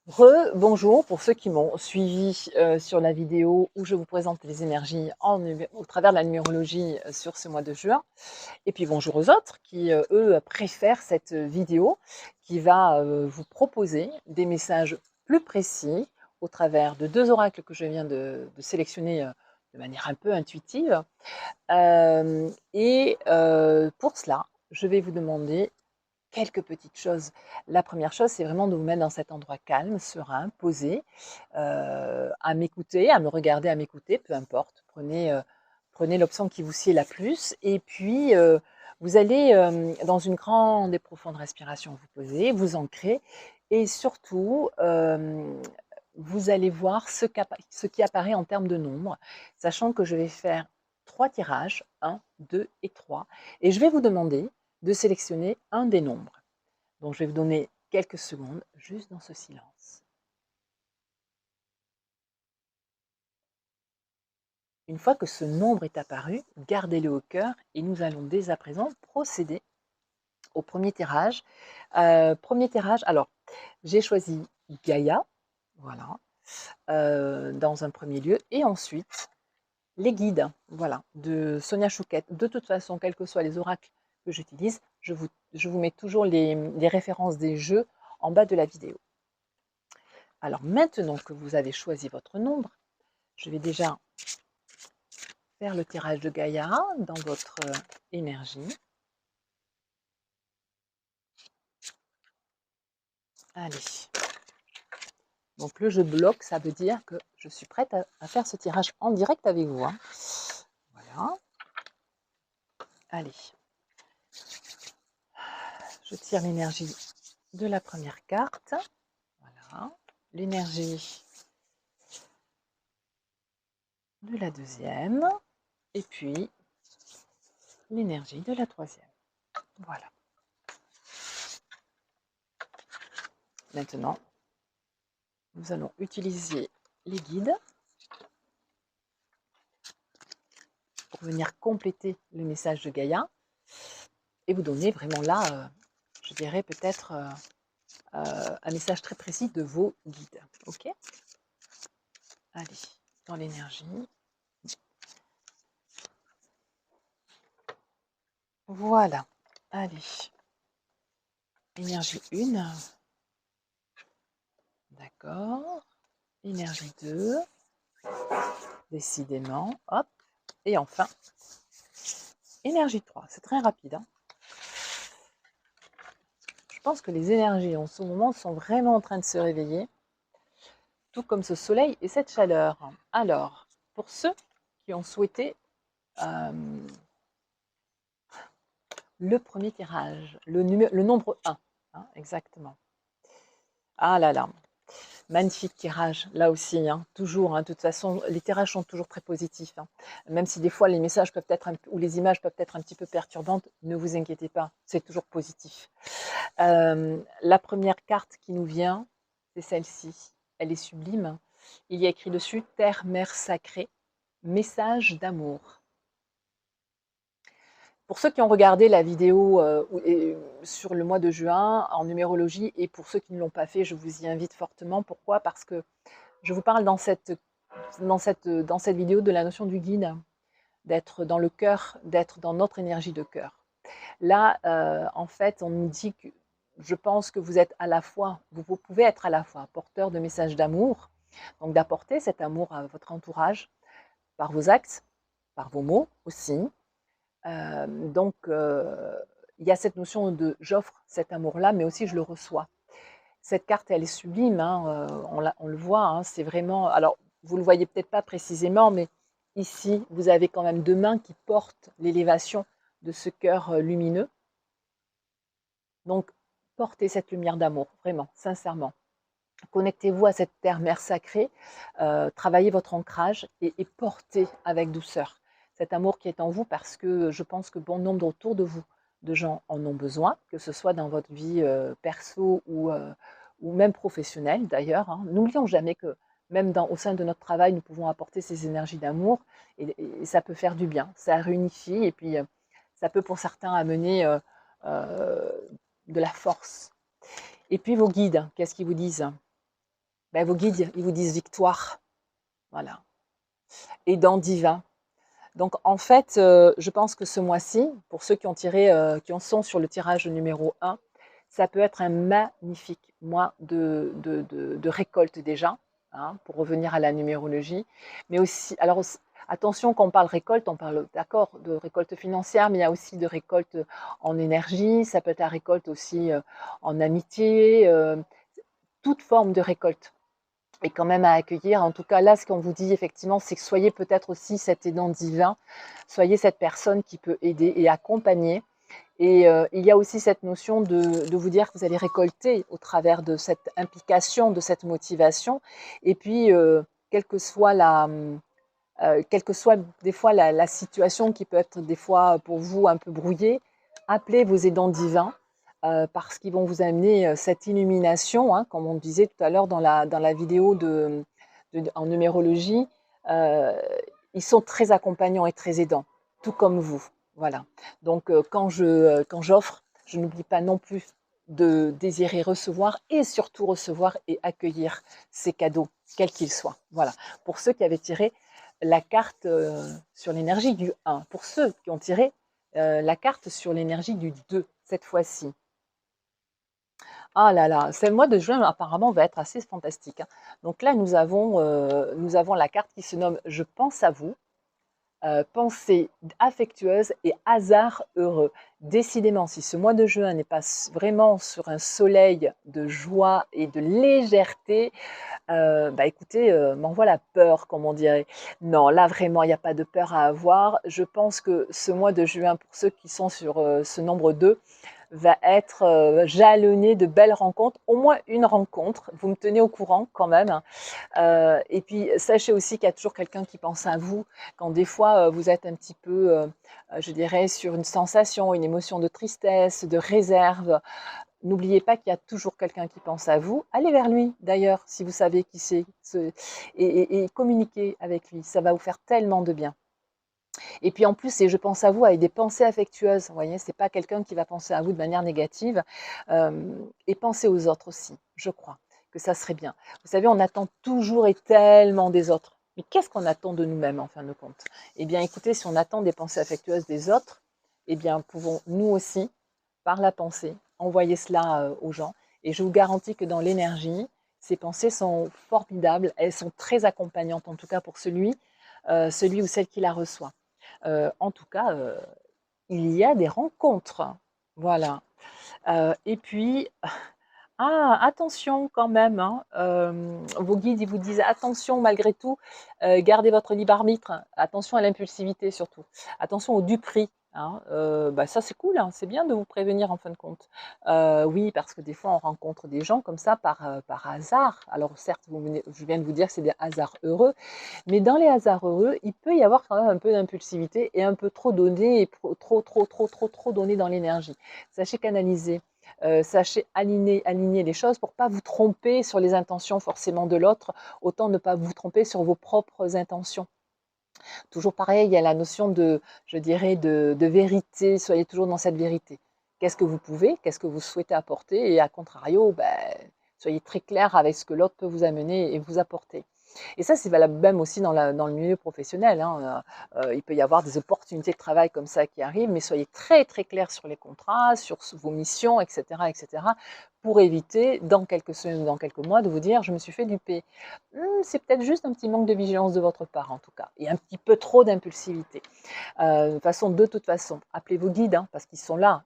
Bonjour pour ceux qui m'ont suivi sur la vidéo où je vous présente les énergies au travers de la numérologie sur ce mois de juin. Et puis bonjour aux autres qui, eux, préfèrent cette vidéo qui va vous proposer des messages plus précis au travers de deux oracles que je viens de sélectionner de manière un peu intuitive. Pour cela, je vais vous demander quelques petites choses. La première chose, c'est vraiment de vous mettre dans cet endroit calme, serein, posé, à m'écouter, à me regarder, à m'écouter, peu importe. Prenez l'option qui vous sied la plus. Et puis, vous allez, dans une grande et profonde respiration, vous poser, vous ancrer. Et surtout, vous allez voir ce qui apparaît en termes de nombre, sachant que je vais faire 3 tirages, un, 2 et 3. Et je vais vous demander de sélectionner un des nombres. Donc je vais vous donner quelques secondes juste dans ce silence. Une fois que ce nombre est apparu, gardez-le au cœur et nous allons dès à présent procéder au premier tirage. Premier tirage, alors j'ai choisi Gaïa, voilà, dans un premier lieu, et ensuite les guides, voilà, de Sonia Chouquette. De toute façon, quels que soient les oracles que j'utilise, je vous mets toujours les références des jeux en bas de la vidéo. Alors maintenant que vous avez choisi votre nombre, je vais déjà faire le tirage de Gaïa dans votre énergie. Allez. Donc le jeu bloque, ça veut dire que je suis prête à faire ce tirage en direct avec vous. Hein. Voilà. Allez. Je tire l'énergie de la première carte. Voilà. L'énergie de la deuxième. Et puis l'énergie de la troisième. Voilà. Maintenant, nous allons utiliser les guides pour venir compléter le message de Gaïa et vous donner vraiment là, je dirais peut-être un message très précis de vos guides. Ok? Allez, dans l'énergie. Voilà. Allez. Énergie 1. D'accord. Énergie 2. Décidément. Hop. Et enfin, énergie 3. C'est très rapide. Hein. Je pense que les énergies en ce moment sont vraiment en train de se réveiller, tout comme ce soleil et cette chaleur. Alors, pour ceux qui ont souhaité le premier tirage, le nombre 1, hein, exactement. Ah là là, magnifique tirage, là aussi, hein, toujours. Hein, de toute façon, les tirages sont toujours très positifs. Hein, même si des fois les messages peuvent être ou les images peuvent être un petit peu perturbantes, ne vous inquiétez pas, c'est toujours positif. La première carte qui nous vient, c'est celle-ci. Elle est sublime. Il y a écrit dessus Terre, Mère sacrée, message d'amour. Pour ceux qui ont regardé la vidéo sur le mois de juin en numérologie et pour ceux qui ne l'ont pas fait, je vous y invite fortement. Pourquoi? Parce que je vous parle dans cette vidéo de la notion du guide, d'être dans le cœur, d'être dans notre énergie de cœur. Là, en fait, on nous dit que je pense que vous êtes à la fois, vous pouvez être à la fois porteur de messages d'amour, donc d'apporter cet amour à votre entourage par vos actes, par vos mots aussi, donc, il y a cette notion de j'offre cet amour-là, mais aussi je le reçois. Cette carte, elle est sublime, hein, on le voit, hein, c'est vraiment. Alors, vous ne le voyez peut-être pas précisément, mais ici, vous avez quand même deux mains qui portent l'élévation de ce cœur lumineux. Donc, portez cette lumière d'amour, vraiment, sincèrement. Connectez-vous à cette terre-mère sacrée, travaillez votre ancrage et portez avec douceur cet amour qui est en vous parce que je pense que bon nombre autour de vous de gens en ont besoin, que ce soit dans votre vie perso ou même professionnelle d'ailleurs. Hein. N'oublions jamais que même au sein de notre travail, nous pouvons apporter ces énergies d'amour et ça peut faire du bien, ça réunifie et puis ça peut pour certains amener euh, de la force. Et puis vos guides, qu'est-ce qu'ils vous disent? Ben, vos guides, ils vous disent victoire. Voilà. Aidant divin. Donc en fait, je pense que ce mois-ci, pour ceux qui ont tiré, qui en sont sur le tirage numéro 1, ça peut être un magnifique mois de récolte déjà, hein, pour revenir à la numérologie. Mais aussi, alors attention, quand on parle récolte, on parle d'accord de récolte financière, mais il y a aussi de récolte en énergie, ça peut être la récolte aussi en amitié, toute forme de récolte est quand même à accueillir. En tout cas, là, ce qu'on vous dit effectivement, c'est que soyez peut-être aussi cet aidant divin, soyez cette personne qui peut aider et accompagner. Et il y a aussi cette notion de vous dire que vous allez récolter au travers de cette implication, de cette motivation. Et puis, quelle que soit des fois la situation qui peut être des fois pour vous un peu brouillée, appelez vos aidants divins parce qu'ils vont vous amener cette illumination, hein, comme on disait tout à l'heure dans la vidéo en numérologie. euh, Ils sont très accompagnants et très aidants, tout comme vous. Voilà. Donc quand j'offre, je n'oublie pas non plus de désirer recevoir et surtout recevoir et accueillir ces cadeaux, quels qu'ils soient. Voilà. Pour ceux qui avaient tiré la carte sur l'énergie du 1. Pour ceux qui ont tiré la carte sur l'énergie du 2, cette fois-ci. Ah là là, ce mois de juin apparemment va être assez fantastique, hein. Donc là, nous avons la carte qui se nomme Je pense à vous. Pensée affectueuse et hasard heureux. Décidément, si ce mois de juin n'est pas vraiment sur un soleil de joie et de légèreté, bah écoutez, m'envoie la peur, comme on dirait. Non, là vraiment, il n'y a pas de peur à avoir. Je pense que ce mois de juin, pour ceux qui sont sur ce nombre 2, va être jalonné de belles rencontres, au moins une rencontre. Vous me tenez au courant quand même, hein. Et puis, sachez aussi qu'il y a toujours quelqu'un qui pense à vous quand des fois vous êtes un petit peu, je dirais, sur une sensation, une émotion de tristesse, de réserve. N'oubliez pas qu'il y a toujours quelqu'un qui pense à vous. Allez vers lui, d'ailleurs, si vous savez qui c'est, et communiquez avec lui. Ça va vous faire tellement de bien. Et puis en plus, c'est je pense à vous avec des pensées affectueuses. Vous voyez, c'est pas quelqu'un qui va penser à vous de manière négative. Et pensez aux autres aussi, je crois que ça serait bien. Vous savez, on attend toujours et tellement des autres. Mais qu'est-ce qu'on attend de nous-mêmes en fin de compte? Eh bien, écoutez, si on attend des pensées affectueuses des autres, eh bien, pouvons nous aussi, par la pensée, envoyer cela aux gens. Et je vous garantis que dans l'énergie, ces pensées sont formidables. Elles sont très accompagnantes, en tout cas pour celui ou celle qui la reçoit. En tout cas, il y a des rencontres. Voilà. Et puis, ah, attention quand même, hein, vos guides, ils vous disent attention malgré tout, gardez votre libre arbitre, attention à l'impulsivité surtout, attention au duperie, hein, bah ça c'est cool, hein, c'est bien de vous prévenir en fin de compte. Oui, parce que des fois on rencontre des gens comme ça par hasard. Alors certes, je viens de vous dire que c'est des hasards heureux, mais dans les hasards heureux, il peut y avoir quand même un peu d'impulsivité et un peu trop donné et trop donné dans l'énergie. Sachez canaliser. Sachez aligner les choses pour ne pas vous tromper sur les intentions forcément de l'autre, autant ne pas vous tromper sur vos propres intentions. Toujours pareil, il y a la notion je dirais, de vérité, soyez toujours dans cette vérité. Qu'est-ce que vous pouvez, qu'est-ce que vous souhaitez apporter, et à contrario, ben, soyez très clair avec ce que l'autre peut vous amener et vous apporter. Et ça, c'est valable même aussi dans le milieu professionnel, hein. Il peut y avoir des opportunités de travail comme ça qui arrivent, mais soyez très très clair sur les contrats, sur vos missions, etc., pour éviter dans quelques semaines ou dans quelques mois de vous dire je me suis fait duper. C'est peut-être juste un petit manque de vigilance de votre part en tout cas, et un petit peu trop d'impulsivité. De toute façon, appelez vos guides, hein, parce qu'ils sont là.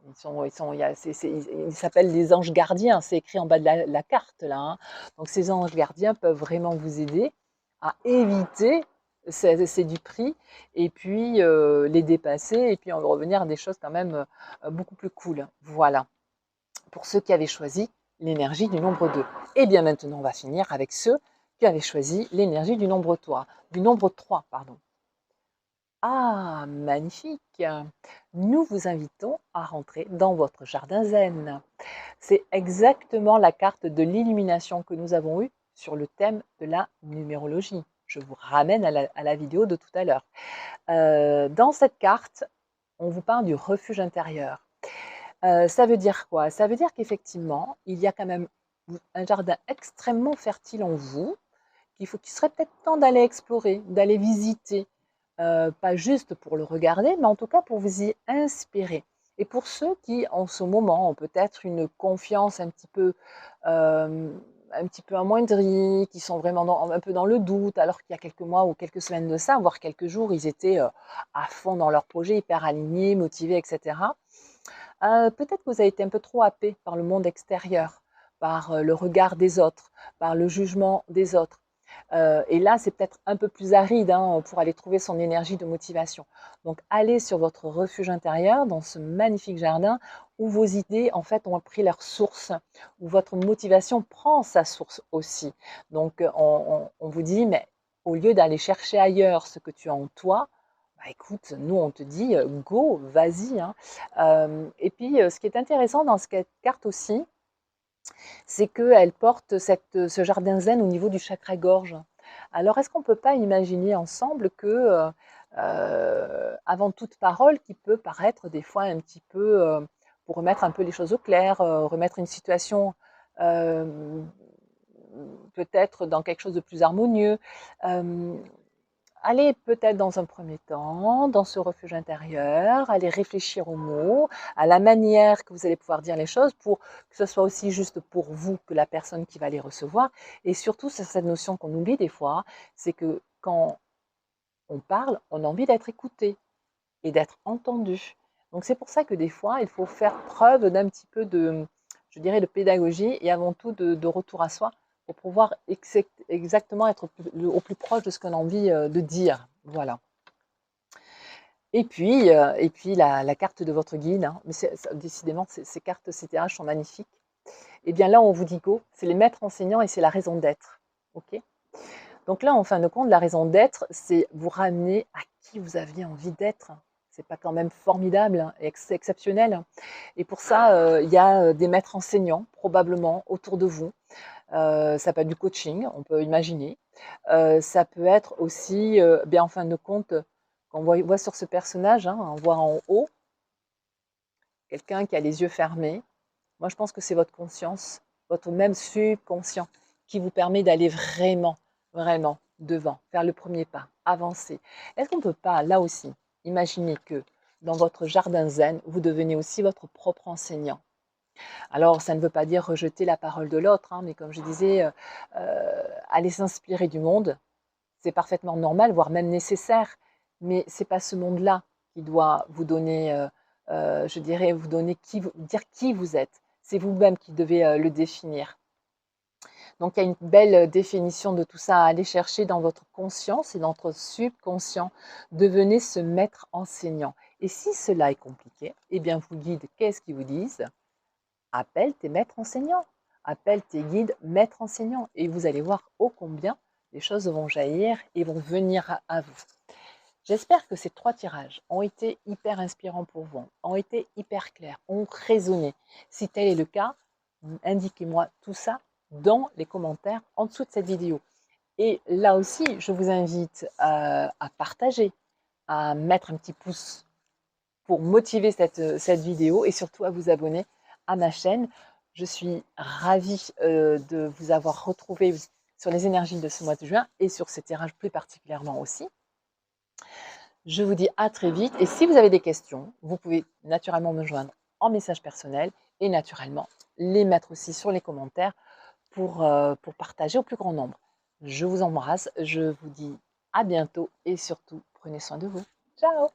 Ils s'appellent les anges gardiens, c'est écrit en bas de la carte là, hein. Donc ces anges gardiens peuvent vraiment vous aider à éviter ces duperies et puis les dépasser et puis en revenir à des choses quand même beaucoup plus cool. Voilà, pour ceux qui avaient choisi l'énergie du nombre 2. Et bien maintenant, on va finir avec ceux qui avaient choisi l'énergie du nombre 3. Du nombre 3, pardon. Ah, magnifique! Nous vous invitons à rentrer dans votre jardin zen. C'est exactement la carte de l'illumination que nous avons eue sur le thème de la numérologie. Je vous ramène à la vidéo de tout à l'heure. Dans cette carte, on vous parle du refuge intérieur. Ça veut dire quoi? Ça veut dire qu'effectivement, il y a quand même un jardin extrêmement fertile en vous, qu'il serait peut-être temps d'aller explorer, d'aller visiter, pas juste pour le regarder, mais en tout cas pour vous y inspirer. Et pour ceux qui, en ce moment, ont peut-être une confiance un petit peu amoindrie, qui sont vraiment un peu dans le doute, alors qu'il y a quelques mois ou quelques semaines de ça, voire quelques jours, ils étaient à fond dans leur projet, hyper alignés, motivés, etc. Peut-être que vous avez été un peu trop happé par le monde extérieur, par le regard des autres, par le jugement des autres. Et là, c'est peut-être un peu plus aride hein, pour aller trouver son énergie de motivation. Donc, allez sur votre refuge intérieur, dans ce magnifique jardin où vos idées, en fait, ont pris leur source, où votre motivation prend sa source aussi. Donc, on vous dit, mais au lieu d'aller chercher ailleurs ce que tu as en toi, bah, écoute, nous, on te dit, go, vas-y. Hein. Et puis, ce qui est intéressant dans cette carte aussi, c'est qu'elle porte ce jardin zen au niveau du chakra gorge. Alors, est-ce qu'on ne peut pas imaginer ensemble que, avant toute parole, qui peut paraître des fois un petit peu, pour remettre un peu les choses au clair, remettre une situation peut-être dans quelque chose de plus harmonieux, allez peut-être dans un premier temps dans ce refuge intérieur, allez réfléchir aux mots, à la manière que vous allez pouvoir dire les choses pour que ce soit aussi juste pour vous que la personne qui va les recevoir. Et surtout, c'est cette notion qu'on oublie des fois, c'est que quand on parle, on a envie d'être écouté et d'être entendu. Donc c'est pour ça que des fois, il faut faire preuve d'un petit peu de, je dirais, de pédagogie et avant tout de retour à soi pour pouvoir exactement être au plus proche de ce qu'on a envie de dire. Voilà. Et puis la carte de votre guide, hein, mais décidément, ces cartes CTH sont magnifiques. Et bien là, on vous dit go, c'est les maîtres enseignants et c'est la raison d'être. Ok. Donc là, en fin de compte, la raison d'être, c'est vous ramener à qui vous aviez envie d'être. C'est pas quand même formidable hein, et exceptionnel. Et pour ça, il y a des maîtres enseignants probablement autour de vous. Ça peut être du coaching, on peut imaginer. Ça peut être aussi, bien en fin de compte, quand on voit sur ce personnage, hein, on voit en haut quelqu'un qui a les yeux fermés. Moi, je pense que c'est votre conscience, votre même subconscient, qui vous permet d'aller vraiment, vraiment devant, faire le premier pas, avancer. Est-ce qu'on ne peut pas, là aussi, imaginer que dans votre jardin zen, vous devenez aussi votre propre enseignant? Alors, ça ne veut pas dire rejeter la parole de l'autre, hein, mais comme je disais, aller s'inspirer du monde, c'est parfaitement normal, voire même nécessaire, mais c'est pas ce monde-là qui doit vous donner, je dirais, vous donner dire qui vous êtes. C'est vous-même qui devez le définir. Donc, il y a une belle définition de tout ça à aller chercher dans votre conscience et dans votre subconscient. Devenez ce maître enseignant. Et si cela est compliqué, eh bien, vos guides, qu'est-ce qu'ils vous disent? Appelle tes maîtres enseignants, appelle tes guides maîtres enseignants et vous allez voir ô combien les choses vont jaillir et vont venir à vous. J'espère que ces 3 tirages ont été hyper inspirants pour vous, ont été hyper clairs, ont résonné. Si tel est le cas, indiquez-moi tout ça dans les commentaires en dessous de cette vidéo. Et là aussi, je vous invite à partager, à mettre un petit pouce pour motiver cette vidéo et surtout à vous abonner à ma chaîne. Je suis ravie de vous avoir retrouvé sur les énergies de ce mois de juin et sur ces tirages plus particulièrement aussi. Je vous dis à très vite et si vous avez des questions, vous pouvez naturellement me joindre en message personnel et naturellement les mettre aussi sur les commentaires pour partager au plus grand nombre. Je vous embrasse, je vous dis à bientôt et surtout prenez soin de vous. Ciao!